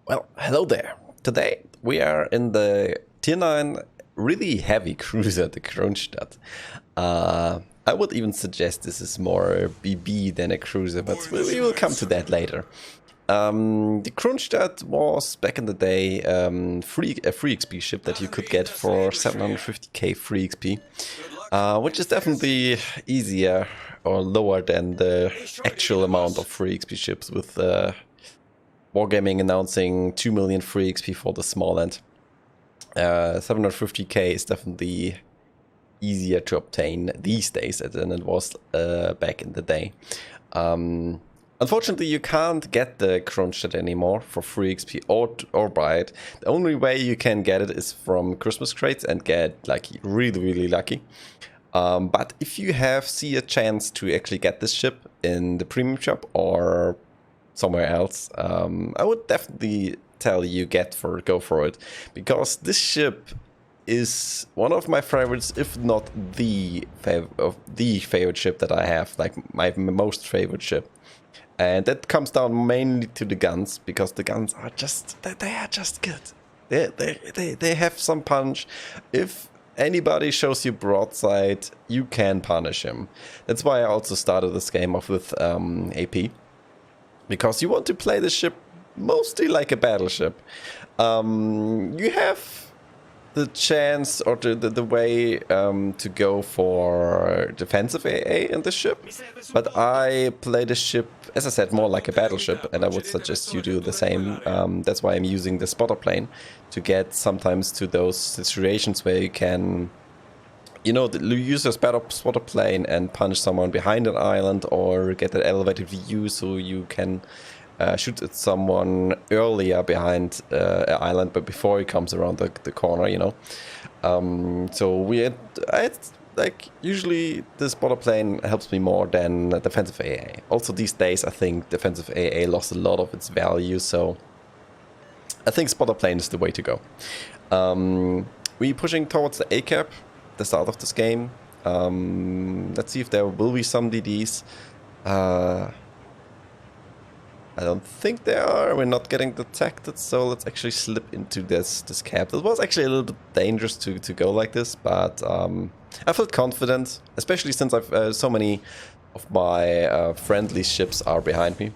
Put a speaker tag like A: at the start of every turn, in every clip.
A: Well, hello there. Today we are in the Tier 9 really heavy cruiser, the Kronshtadt. I would even suggest this is more BB than a cruiser, but we will come to that later. The Kronshtadt was back in the day a free XP ship that you could get for 750k free XP, which is definitely easier or lower than the actual amount of free XP ships with Wargaming announcing 2 million free XP for the small end. 750k is definitely easier to obtain these days than it was back in the day. Unfortunately, you can't get the Kronshtadt anymore for free XP or buy it. The only way you can get it is from Christmas crates and get like really lucky. But if you see a chance to actually get this ship in the premium shop or somewhere else, I would definitely tell you go for it, because this ship is one of my favorites, if not the favorite ship that I have, like my most favorite ship. And that comes down mainly to the guns, because the guns are just good. They have some punch. If anybody shows you broadside, you can punish him. That's why I also started this game off with AP. Because you want to play the ship mostly like a battleship. You have the chance or the way to go for defensive AA in the ship. But I play the ship, as I said, more like a battleship, and I would suggest you do the same. That's why I'm using the spotter plane to get sometimes to those situations where you can, use a spotter plane and punch someone behind an island, or get an elevated view so you can shoot at someone earlier behind an island, but before he comes around the corner, usually the spotter plane helps me more than defensive AA. Also these days I think defensive AA lost a lot of its value, so I think spotter plane is the way to go. We're pushing towards the A cap, the start of this game. Let's see if there will be some DDs. I don't think there are. We're not getting detected, so let's actually slip into this cap. It was actually a little bit dangerous to go like this, but I felt confident, especially since so many of my friendly ships are behind me.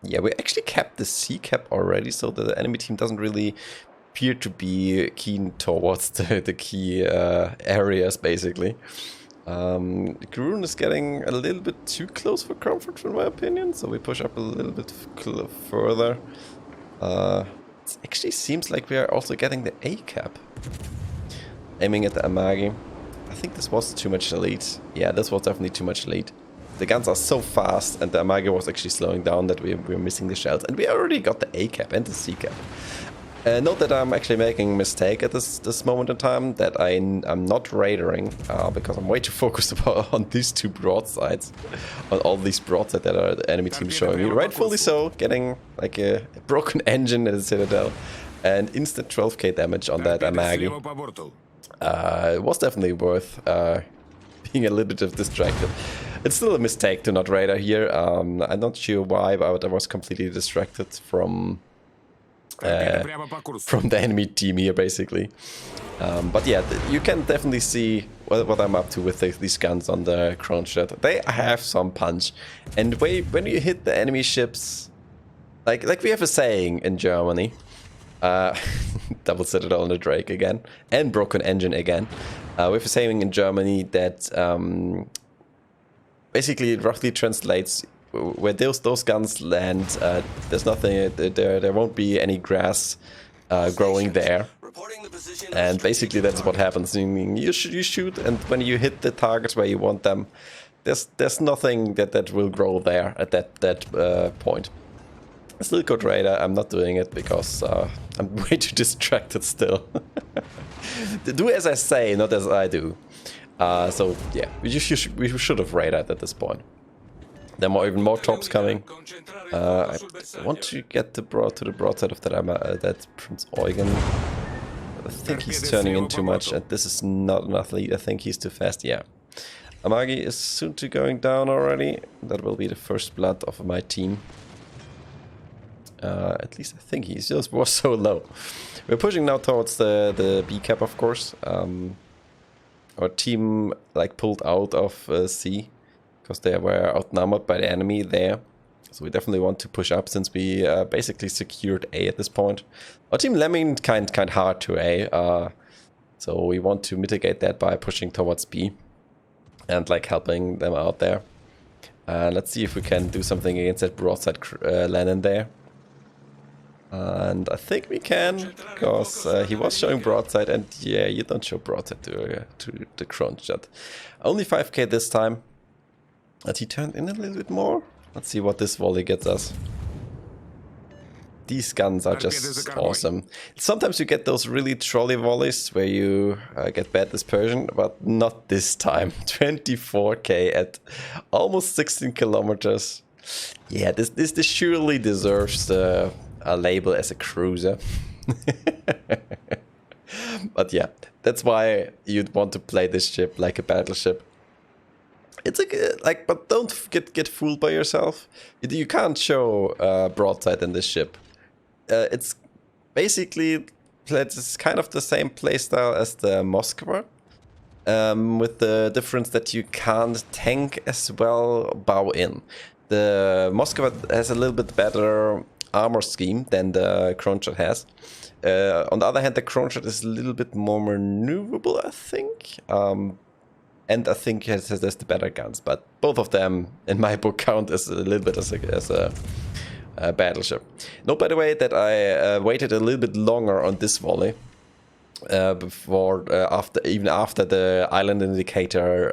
A: Yeah, we actually capped the C cap already, so the enemy team doesn't really appear to be keen towards the key areas, basically. Groon is getting a little bit too close for comfort, in my opinion, so we push up a little bit further. It actually seems like we are also getting the A cap. Aiming at the Amagi. I think this was too much lead. Yeah, this was definitely too much lead. The guns are so fast, and the Amagi was actually slowing down that we're missing the shells. And we already got the A cap and the C cap. Note that I'm actually making a mistake at this moment in time, that I'm not raidering, because I'm way too focused on these two broadsides, on all these broadsides that are the enemy team showing me. Rightfully so, getting like a broken engine at the Citadel, and instant 12k damage on that Amagi. It was definitely worth being a little bit distracted. It's still a mistake to not raider here. I'm not sure why, but I was completely distracted from the enemy team here, basically. But yeah, you can definitely see what I'm up to with these guns on the Kronshtadt. They have some punch, and when you hit the enemy ships, like we have a saying in Germany, double Citadel on the Drake again, and broken engine again. We have a saying in Germany that basically it roughly translates: where those guns land, there's nothing. There won't be any grass growing there, and basically that's what happens. You shoot, and when you hit the targets where you want them, there's nothing that will grow there at that point. Still good raider. I'm not doing it because I'm way too distracted still. Do as I say, not as I do. So yeah, we should have raided at this point. There are even more tops coming. I want to get to the broadside of that Prince Eugen. I think he's turning in too much, and this is not enough lead. I think he's too fast. Yeah, Amagi is soon to going down already. That will be the first blood of my team. At least I think he just was so low. We're pushing now towards the B cap, of course. Our team like pulled out of C because they were outnumbered by the enemy there. So we definitely want to push up since we basically secured A at this point. Our team lemming kind hard to A, so we want to mitigate that by pushing towards B and like helping them out there. Let's see if we can do something against that broadside Lennon there. And I think we can, because he was showing broadside, and yeah, you don't show broadside to the Kronshtadt. Only 5k this time. And he turned in a little bit more. Let's see what this volley gets us. These guns are just awesome. Sometimes you get those really trolley volleys where you get bad dispersion, but not this time. 24k at almost 16 kilometers. Yeah, this surely deserves a label as a cruiser. But yeah, that's why you'd want to play this ship like a battleship. It's like, but don't get fooled by yourself. You can't show broadside in this ship. It's basically, it's kind of the same playstyle as the Moskva, with the difference that you can't tank as well bow in. The Moskva has a little bit better armor scheme than the Kronshtadt has. On the other hand, the Kronshtadt is a little bit more maneuverable, I think. And I think it has the better guns, but both of them, in my book, count as a little bit as a battleship. Note, by the way, that I waited a little bit longer on this volley even after the island indicator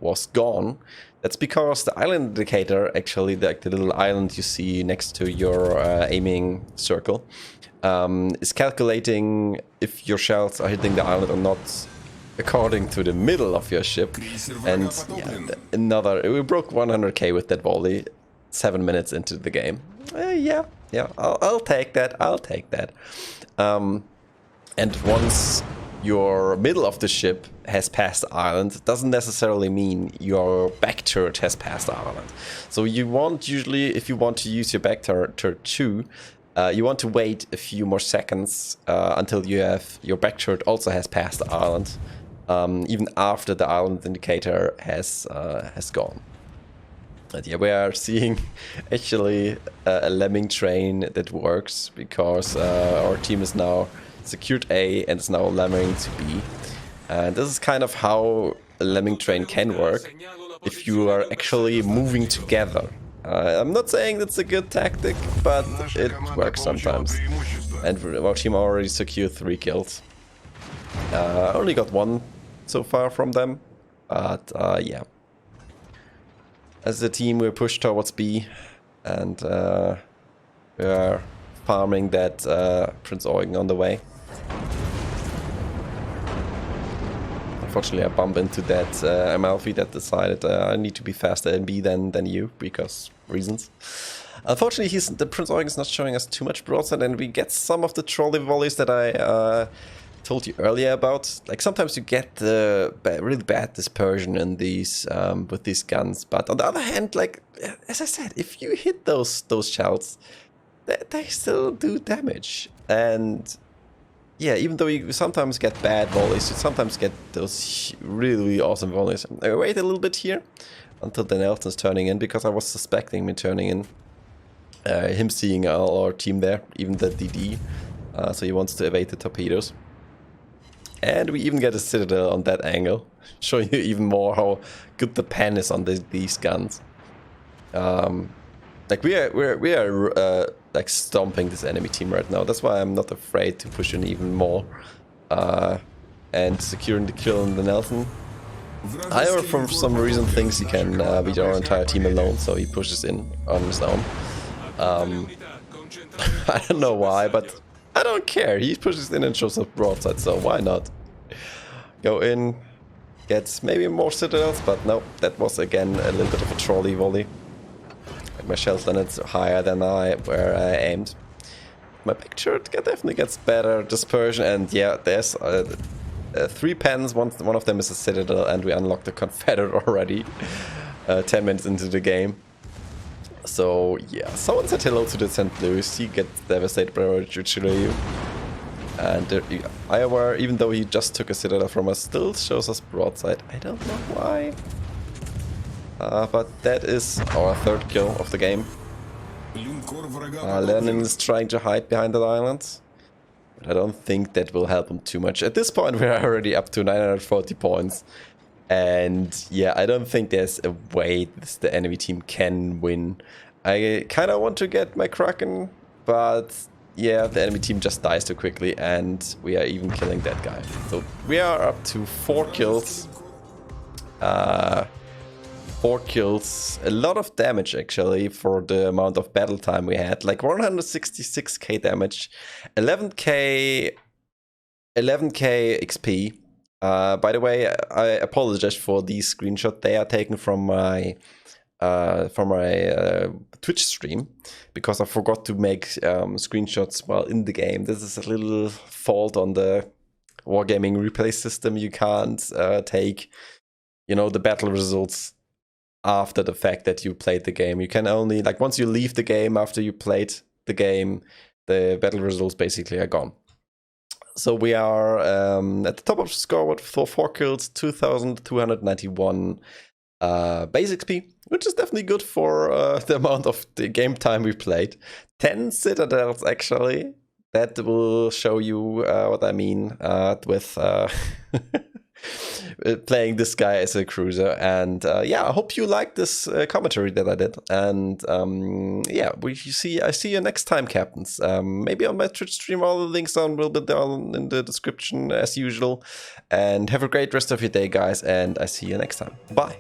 A: was gone. That's because the island indicator, actually, like the little island you see next to your aiming circle, is calculating if your shells are hitting the island or not, according to the middle of your ship. And yeah, we broke 100k with that volley 7 minutes into the game. Yeah, I'll take that. And once your middle of the ship has passed the island, doesn't necessarily mean your back turret has passed the island. So you want, usually, if you want to use your back turret too, you want to wait a few more seconds until your back turret also has passed the island. Even after the island indicator has gone. And yeah, we are seeing actually a lemming train that works, because our team is now secured A and is now lemming to B. And this is kind of how a lemming train can work if you are actually moving together. I'm not saying that's a good tactic, but it works sometimes. And our team already secured 3 kills. Only got 1 so far from them, but yeah. As a team, we're pushed towards B, and we're farming that Prince Eugen on the way. Unfortunately, I bumped into that Amalfi that decided I need to be faster in B than you, because reasons. Unfortunately, the Prince Eugen is not showing us too much broadside, and we get some of the trolley volleys that I told you earlier about. Like, sometimes you get really bad dispersion in these with these guns, but on the other hand, like as I said, if you hit those shells, they still do damage. And yeah, even though you sometimes get bad volleys, you sometimes get those really awesome volleys. I wait a little bit here until the Nelson's turning in, because I was suspecting me turning in, him seeing all our team there, even the DD, so he wants to evade the torpedoes. And we even get a citadel on that angle, showing you even more how good the pen is on these guns. Like we are like stomping this enemy team right now. That's why I'm not afraid to push in even more, and securing the kill on the Nelson. However, for some reason, thinks he can beat our entire team alone, so he pushes in on his own. I don't know why, but I don't care. He pushes in and shows up broadside, so why not? Go in, gets maybe more citadels, but no, that was again a little bit of a trolley volley. Like, my shells landed higher than where I aimed. My picture definitely gets better dispersion, and yeah, there's 3 pens. One of them is a citadel, and we unlocked the Confederate already 10 minutes into the game. So yeah, someone said hello to the St. Louis. He gets devastated by Richelieu. And Iowa, even though he just took a citadel from us, still shows us broadside. I don't know why. But that is our third kill of the game. Lenin is trying to hide behind the islands. But I don't think that will help him too much. At this point, we're already up to 940 points. And yeah, I don't think there's a way the enemy team can win. I kind of want to get my Kraken, but yeah, the enemy team just dies too quickly, and we are even killing that guy. So we are up to 4 kills. 4 kills, a lot of damage actually for the amount of battle time we had, like 166k damage, 11k XP. By the way, I apologize for these screenshots. They are taken from my Twitch stream because I forgot to make screenshots while in the game. This is a little fault on the Wargaming replay system. You can't take, the battle results after the fact that you played the game. You can only, like, once you leave the game after you played the game, the battle results basically are gone. So we are at the top of the score with 4 kills, 2,291 base XP, which is definitely good for the amount of the game time we played. 10 citadels actually. That will show you what I mean with playing this guy as a cruiser. And yeah, I hope you liked this commentary that I did. And yeah, I see you next time, captains. Maybe on my Twitch stream. All the links will be down in the description as usual. And have a great rest of your day, guys. And I see you next time. Bye.